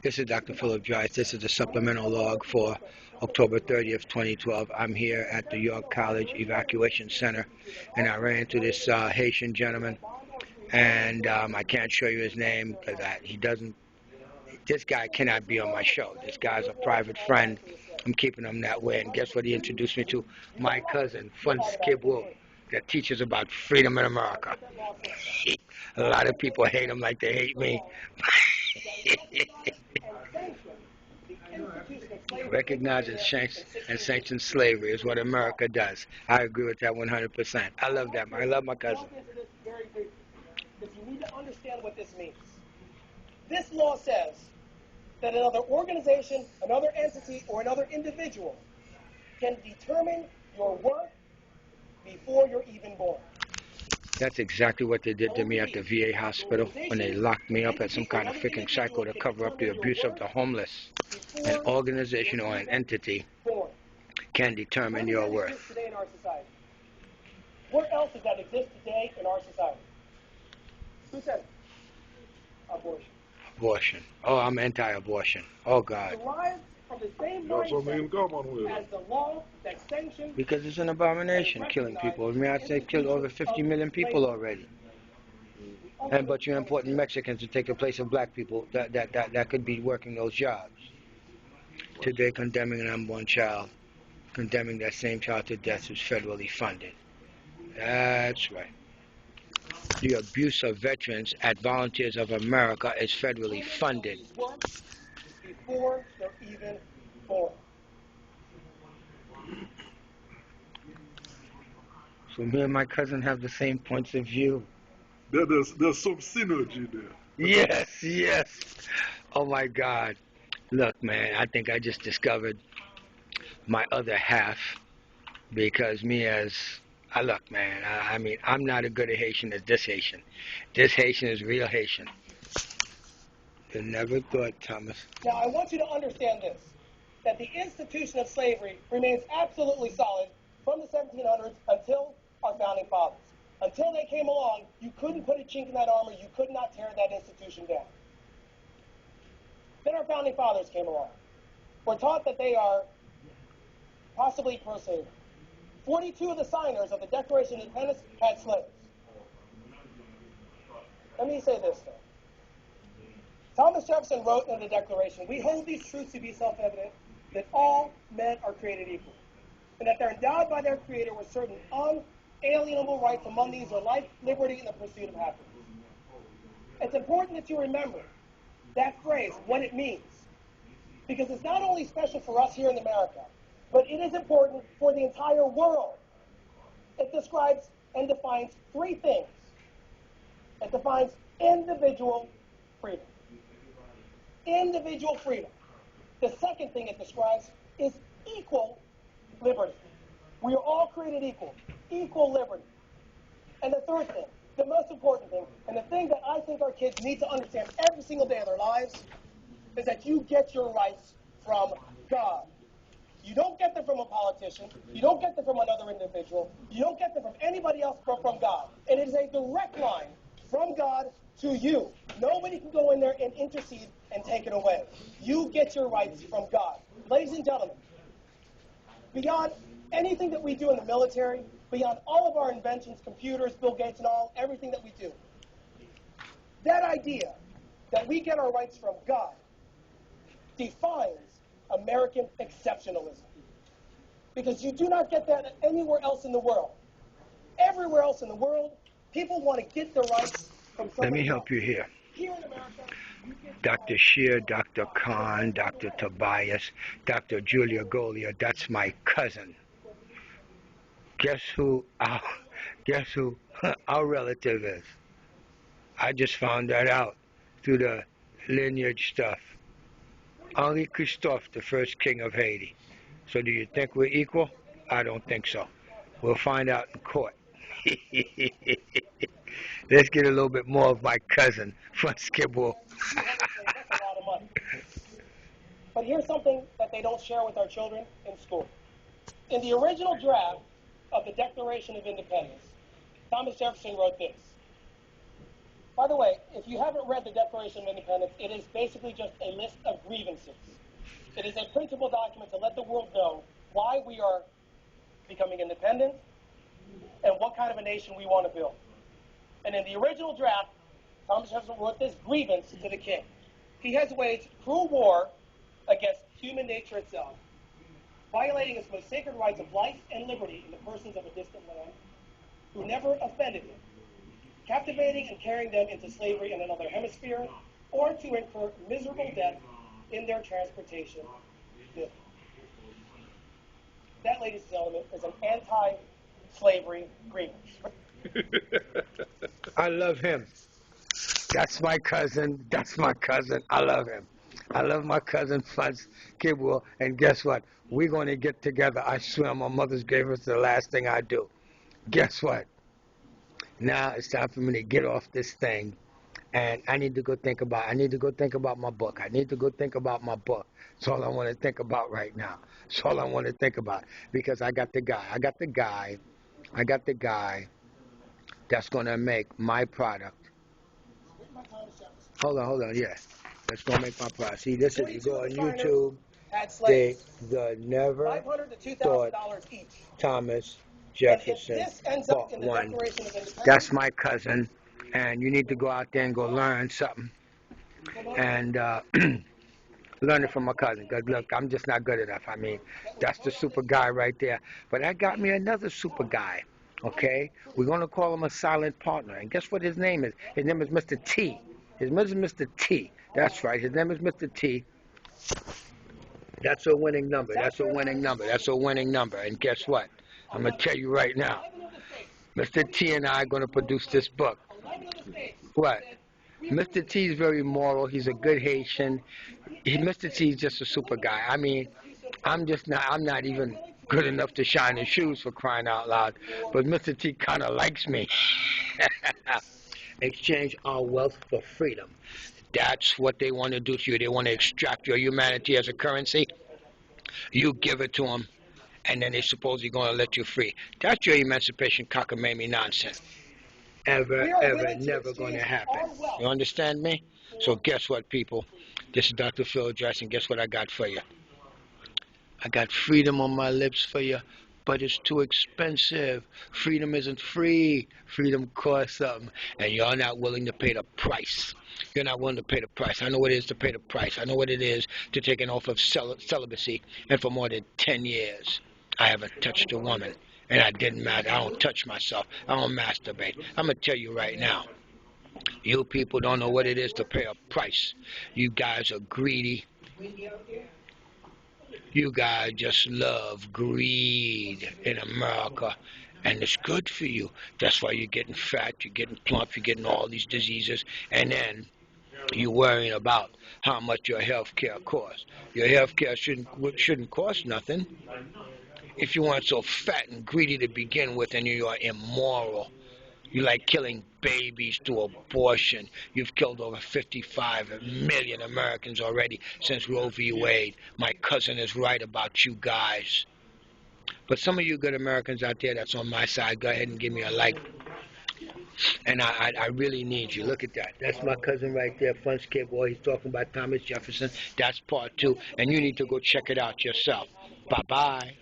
This is Dr. Philip Joyce. This is the supplemental log for October 30th, 2012. I'm here at the York College Evacuation Center, and I ran into this Haitian gentleman, and I can't show you his name because he doesn't. This guy cannot be on my show. This guy's a private friend. I'm keeping him that way. And guess what he introduced me to? My cousin, Frantz Kebreau, that teaches about freedom in America. A lot of people hate him like they hate me. Recognize and sanction slavery is what America does. I agree with that 100%. I love that. I love my cousin. You need to understand what this means. This law says that another organization, another entity, or another individual can determine your worth before you're even born. That's exactly what they did to me at the VA hospital when they locked me up at some kind of freaking cycle to cover up the abuse of the homeless. An organization or an entity can determine your worth. Today in our society. Where else does that exist today in our society? Who said it? Abortion. Abortion. Oh, I'm anti-abortion. Oh, God. Derived from the same mindset as the law that sanctions. Because it's an abomination killing people. I mean, I'd say killed over 50 million people already. But you're importing Mexicans to take the place of black people that could be working those jobs. Today, condemning an unborn child, condemning that same child to death who's federally funded. That's right. The abuse of veterans at Volunteers of America is federally funded. Before they're even born. So me and my cousin have the same points of view. There's some synergy there. Yes. Oh my God. Look, man, I think I just discovered my other half because look, man, I mean, I'm not as good a Haitian as this Haitian. This Haitian is real Haitian. You never thought, Thomas. Now, I want you to understand this, that the institution of slavery remains absolutely solid from the 1700s until our founding fathers. Until they came along, you couldn't put a chink in that armor, you could not tear that institution down. Then our founding fathers came along. We're taught that they are possibly pro-slavery. 42 of the signers of the Declaration of Independence had slaves. Let me say this, though. Thomas Jefferson wrote in the Declaration, "We hold these truths to be self-evident, that all men are created equal, and that they're endowed by their Creator with certain unalienable rights. Among these are life, liberty, and the pursuit of happiness." It's important that you remember that phrase, what it means, because it's not only special for us here in America, but it is important for the entire world. It describes and defines three things. It defines individual freedom. Individual freedom. The second thing it describes is equal liberty. We are all created equal. Equal liberty. And the third thing, the most important thing, and the thing that I think our kids need to understand every single day of their lives, is that you get your rights from God. You don't get them from a politician. You don't get them from another individual. You don't get them from anybody else but from God. And it is a direct line from God to you. Nobody can go in there and intercede and take it away. You get your rights from God. Ladies and gentlemen, beyond anything that we do in the military, beyond all of our inventions, computers, Bill Gates and all, everything that we do, that idea that we get our rights from God defines American exceptionalism. Because you do not get that anywhere else in the world. Everywhere else in the world, people want to get their rights from somebody Let me help you here. Here in America, you get Dr. Shear, Dr. Khan, Dr. Tobias, Dr. Julia Golia, that's my cousin. Guess who our relative is? I just found that out through the lineage stuff. Henri Christophe, the first king of Haiti. So do you think we're equal? I don't think so. We'll find out in court. Let's get a little bit more of my cousin, Frantz Kebreau. that's a lot of money. But here's something that they don't share with our children in school. In the original draft of the Declaration of Independence, Thomas Jefferson wrote this: By the way, if you haven't read the Declaration of Independence, it is basically just a list of grievances. It is a principal document to let the world know why we are becoming independent and what kind of a nation we want to build. And in the original draft, Thomas Jefferson wrote this grievance to the king. He has waged cruel war against human nature itself, violating its most sacred rights of life and liberty in the persons of a distant land who never offended him, captivating and carrying them into slavery in another hemisphere, or to incur miserable death in their transportation thither. That, ladies and gentlemen, is an anti-slavery grievance. I love him. That's my cousin. That's my cousin. I love him. I love my cousin Frantz Kebreau. And guess what? We're going to get together. I swear my mother's grave is the last thing I do. Guess what? Now it's time for me to get off this thing. And I need to go think about my book. I need to go think about my book. That's all I want to think about right now. That's all I want to think about. Because I got the guy that's going to make my product. Hold on, yeah. That's going to make my product. See, this is, you go on YouTube, they never $500 to thought $2,000 each. Thomas Jefferson bought one. That's my cousin, and you need to go out there and go learn something. And learn it from my cousin. Because, look, I'm just not good enough. I mean, that's the super guy right there. But I got me another super guy, okay? We're going to call him a silent partner. And guess what his name is? His name is Mr. T. His name is Mr. T. That's right. His name is Mr. T. That's a winning number. That's a winning number. That's a winning number. And guess what? I'm going to tell you right now. Mr. T and I are going to produce this book. What? Mr. T is very moral. He's a good Haitian. Mr. T is just a super guy. I mean, I'm not even good enough to shine his shoes, for crying out loud. But Mr. T kind of likes me. Exchange our wealth for freedom. That's what they want to do to you. They want to extract your humanity as a currency. You give it to them, and then they supposedly going to let you free. That's your emancipation cockamamie nonsense. Ever, never going to happen. You understand me? So guess what, people? This is Dr. Phil Dress, and guess what I got for you? I got freedom on my lips for you, but it's too expensive. Freedom isn't free. Freedom costs something, and you're not willing to pay the price. You're not willing to pay the price. I know what it is to pay the price. I know what it is to take an oath of celibacy, and for more than 10 years, I haven't touched a woman. And I didn't matter. I don't touch myself. I don't masturbate. I'm going to tell you right now. You people don't know what it is to pay a price. You guys are greedy. You guys just love greed in America. And it's good for you. That's why you're getting fat, you're getting plump, you're getting all these diseases. And then you're worrying about how much your health care costs. Your health care shouldn't cost nothing. If you weren't so fat and greedy to begin with, and you are immoral, you like killing babies through abortion. You've killed over 55 million Americans already since Roe v. Wade. My cousin is right about you guys. But some of you good Americans out there that's on my side, go ahead and give me a like. And I really need you. Look at that. That's my cousin right there, Frantz Kebreau. He's talking about Thomas Jefferson. That's part 2. And you need to go check it out yourself. Bye-bye.